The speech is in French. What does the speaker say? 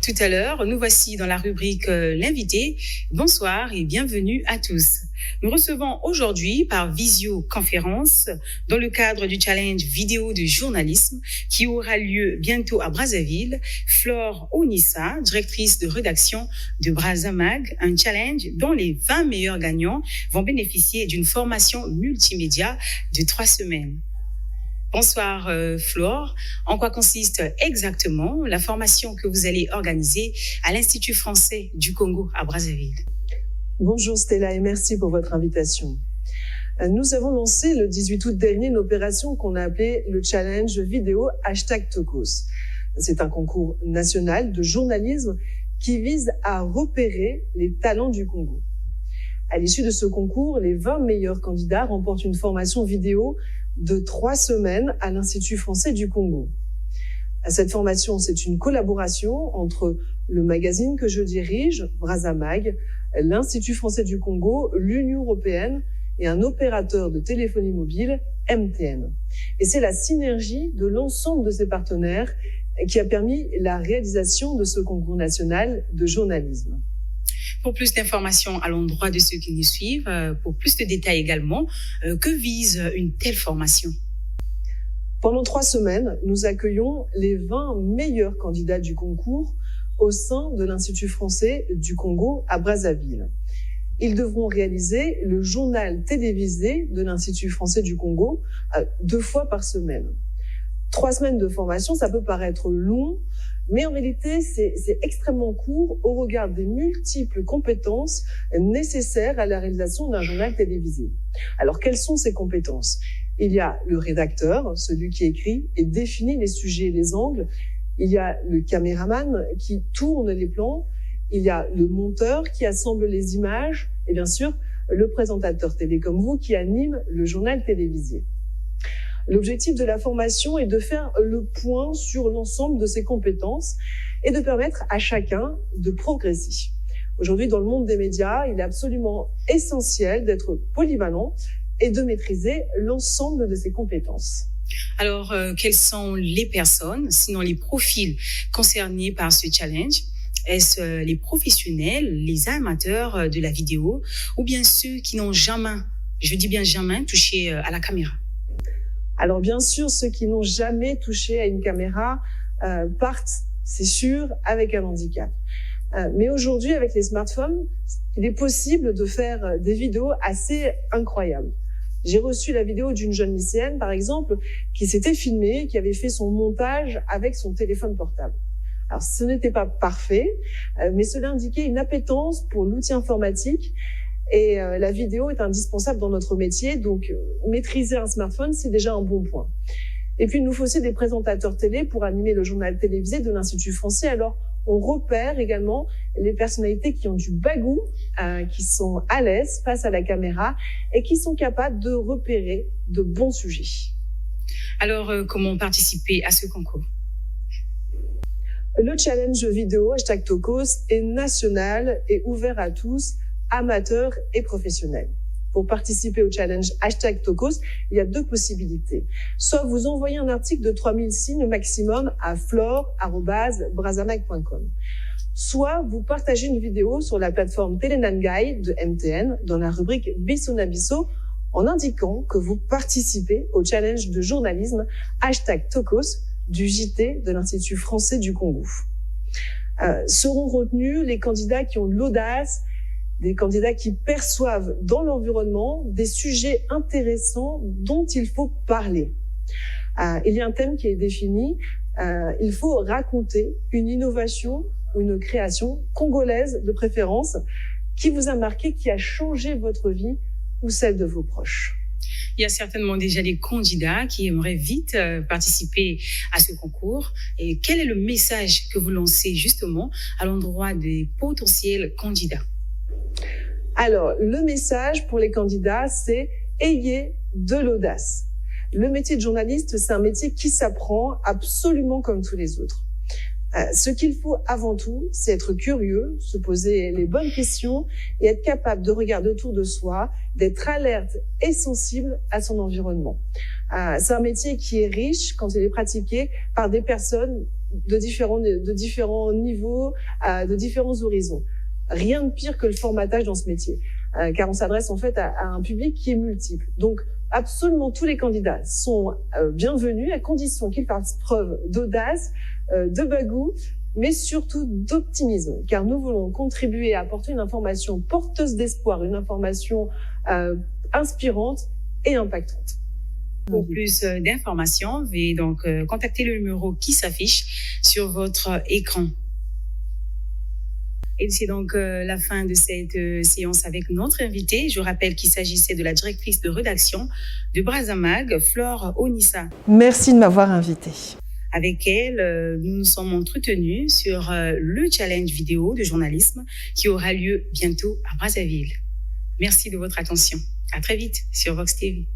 Tout à l'heure, nous voici dans la rubrique L'invité. Bonsoir et bienvenue à tous. Nous recevons aujourd'hui par visioconférence dans le cadre du challenge vidéo de journalisme qui aura lieu bientôt à Brazzaville, Flore Onissa, directrice de rédaction de Brazamag, un challenge dont les 20 meilleurs gagnants vont bénéficier d'une formation multimédia de 3 semaines. Bonsoir Flore. En quoi consiste exactement la formation que vous allez organiser à l'Institut français du Congo à Brazzaville? Bonjour Stella et merci pour votre invitation. Nous avons lancé le 18 août dernier une opération qu'on a appelée le challenge vidéo #Tokos. C'est un concours national de journalisme qui vise à repérer les talents du Congo. À l'issue de ce concours, les 20 meilleurs candidats remportent une formation vidéo de 3 semaines à l'Institut français du Congo. Cette formation, c'est une collaboration entre le magazine que je dirige, Brazamag, l'Institut français du Congo, l'Union européenne et un opérateur de téléphonie mobile, MTN. Et c'est la synergie de l'ensemble de ces partenaires qui a permis la réalisation de ce concours national de journalisme. Pour plus d'informations à l'endroit de ceux qui nous suivent, pour plus de détails également, que vise une telle formation? Pendant 3 semaines, nous accueillons les 20 meilleurs candidats du concours au sein de l'Institut français du Congo à Brazzaville. Ils devront réaliser le journal télévisé de l'Institut français du Congo 2 fois par semaine. 3 semaines de formation, ça peut paraître long, mais en réalité, c'est extrêmement court au regard des multiples compétences nécessaires à la réalisation d'un journal télévisé. Alors, quelles sont ces compétences? Il y a le rédacteur, celui qui écrit et définit les sujets et les angles. Il y a le caméraman qui tourne les plans. Il y a le monteur qui assemble les images. Et bien sûr, le présentateur télé comme vous qui anime le journal télévisé. L'objectif de la formation est de faire le point sur l'ensemble de ces compétences et de permettre à chacun de progresser. Aujourd'hui, dans le monde des médias, il est absolument essentiel d'être polyvalent et de maîtriser l'ensemble de ces compétences. Alors, quelles sont les personnes, sinon les profils concernés par ce challenge? Est-ce les professionnels, les amateurs de la vidéo ou bien ceux qui n'ont jamais, je dis bien jamais, touché à la caméra? Alors bien sûr, ceux qui n'ont jamais touché à une caméra partent, c'est sûr, avec un handicap. Mais aujourd'hui, avec les smartphones, il est possible de faire des vidéos assez incroyables. J'ai reçu la vidéo d'une jeune lycéenne, par exemple, qui s'était filmée, qui avait fait son montage avec son téléphone portable. Alors, ce n'était pas parfait, mais cela indiquait une appétence pour l'outil informatique. Et la vidéo est indispensable dans notre métier, donc maîtriser un smartphone, c'est déjà un bon point. Et puis, il nous faut aussi des présentateurs télé pour animer le journal télévisé de l'Institut français. Alors, on repère également les personnalités qui ont du bagou, qui sont à l'aise face à la caméra et qui sont capables de repérer de bons sujets. Alors, comment participer à ce concours? Le challenge vidéo #Tokos est national et ouvert à tous, amateurs et professionnels. Pour participer au challenge #Tokos, il y a 2 possibilités. Soit vous envoyez un article de 3000 signes maximum à flore@brazamag.com. Soit vous partagez une vidéo sur la plateforme Telenangai de MTN dans la rubrique Biso na Biso en indiquant que vous participez au challenge de journalisme #Tokos du JT de l'Institut français du Congo. Seront retenus les candidats qui ont l'audace, des candidats qui perçoivent dans l'environnement des sujets intéressants dont il faut parler. Il y a un thème qui est défini. Il faut raconter une innovation ou une création congolaise de préférence qui vous a marqué, qui a changé votre vie ou celle de vos proches. Il y a certainement déjà des candidats qui aimeraient vite participer à ce concours. Et quel est le message que vous lancez justement à l'endroit des potentiels candidats? Alors, le message pour les candidats, c'est « ayez de l'audace ». Le métier de journaliste, c'est un métier qui s'apprend absolument comme tous les autres. Ce qu'il faut avant tout, c'est être curieux, se poser les bonnes questions et être capable de regarder autour de soi, d'être alerte et sensible à son environnement. C'est un métier qui est riche quand il est pratiqué par des personnes de différents niveaux, de différents horizons. Rien de pire que le formatage dans ce métier, car on s'adresse en fait à un public qui est multiple. Donc, absolument tous les candidats sont bienvenus à condition qu'ils fassent preuve d'audace, de bagou, mais surtout d'optimisme, car nous voulons contribuer à apporter une information porteuse d'espoir, une information inspirante et impactante. Pour plus d'informations, veuillez donc contacter le numéro qui s'affiche sur votre écran. Et c'est donc la fin de cette séance avec notre invitée. Je rappelle qu'il s'agissait de la directrice de rédaction de Brazamag, Flore Onissa. Merci de m'avoir invitée. Avec elle, nous nous sommes entretenus sur le challenge vidéo de journalisme qui aura lieu bientôt à Brazzaville. Merci de votre attention. À très vite sur Vox TV.